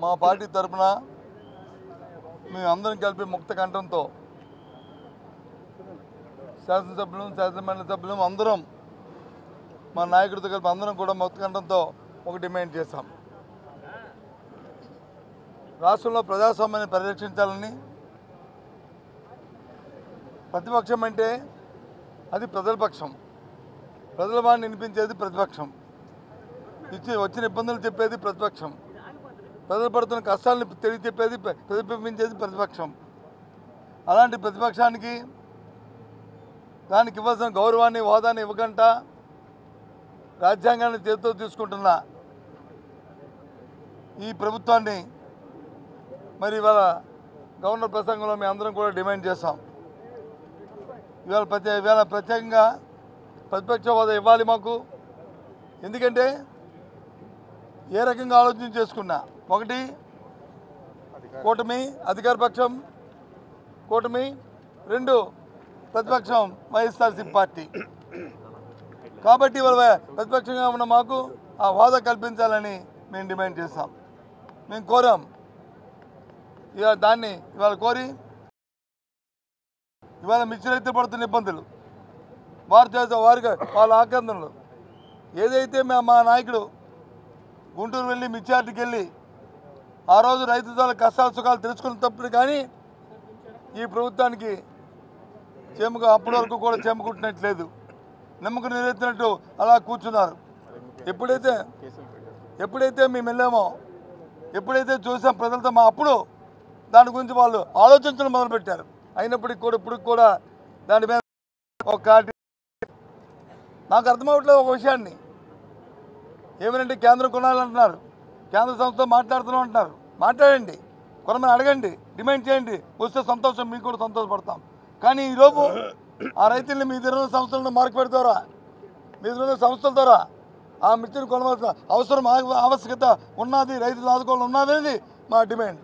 మా పార్టీ తరఫున మేము అందరం కలిపి ముక్త కంఠంతో శాసనసభ్యులు శాసనమండలి సభ్యులు అందరం మా నాయకుడితో కలిపి అందరం కూడా ముక్త కంఠంతో ఒక డిమాండ్ చేశాం. రాష్ట్రంలో ప్రజాస్వామ్యాన్ని పరిరక్షించాలని. ప్రతిపక్షం అంటే అది ప్రజల పక్షం, ప్రజల వాడిని వినిపించేది ప్రతిపక్షం, వచ్చిన ఇబ్బందులు చెప్పేది ప్రతిపక్షం, ప్రజలు పడుతున్న కష్టాలను తెలియచెప్పేది ప్రతిబింబించేది ప్రతిపక్షం. అలాంటి ప్రతిపక్షానికి దానికి ఇవ్వాల్సిన గౌరవాన్ని హోదాన్ని ఇవ్వకుండా రాజ్యాంగాన్ని చేతితో తీసుకుంటున్న ఈ ప్రభుత్వాన్ని మరి ఇవాళ గవర్నర్ ప్రసంగంలో మేము అందరం కూడా డిమాండ్ చేస్తాం. ఇవాళ ప్రత్యేకంగా ప్రతిపక్ష హోదా ఇవ్వాలి మాకు. ఎందుకంటే ఏ రకంగా ఆలోచన చేసుకున్నా, ఒకటి కూటమి అధికార పక్షం కూటమి, రెండు ప్రతిపక్షం వైఎస్ఆర్సీపీ పార్టీ. కాబట్టి ఇవాళ ప్రతిపక్షంగా ఉన్న మాకు ఆ హోదా కల్పించాలని మేము డిమాండ్ చేస్తాం, మేము కోరాం. ఇవాళ దాన్ని కోరి ఇవాళ మిర్చి రైతులు పడుతున్న ఇబ్బందులు, వారికి వాళ్ళ ఆక్రందనలు ఏదైతే మా నాయకుడు గుంటూరు వెళ్ళి మిర్చియార్డుకి వెళ్ళి ఆ రోజు రైతుల కష్టాలు సుఖాలు తెలుసుకున్నప్పుడు కానీ ఈ ప్రభుత్వానికి అప్పటి వరకు కూడా చెమ్మకుట్టినట్లేదు, నమ్మకం నిలెత్తినట్టు అలా కూర్చున్నారు. ఎప్పుడైతే మేము వెళ్ళామో, ఎప్పుడైతే చూసాం ప్రజలతో అప్పుడు దాని గురించి వాళ్ళు ఆలోచించడం మొదలుపెట్టారు. అయినప్పటికీ కూడా ఇప్పుడు కూడా దాని మీద ఒక నాకు అర్థమవట్లేదు ఒక విషయాన్ని. ఏమనంటే కేంద్రం కొనాలంటున్నారు, కేంద్ర సంస్థతో మాట్లాడుతున్నాం అంటున్నారు. మాట్లాడండి, కొనమని అడగండి, డిమాండ్ చేయండి, వస్తే సంతోషం, మీకు కూడా సంతోషపడతాం. కానీ ఈరోజు ఆ రైతుల్ని మీ దగ్గర సంస్థలను మార్కు పెడతారా, మీ దగ్గర సంస్థల ద్వారా ఆ మిర్చిని కొనవలసిన అవసరం ఆవశ్యకత ఉన్నది, రైతులు ఆదుకోవాలని ఉన్నది మా డిమాండ్.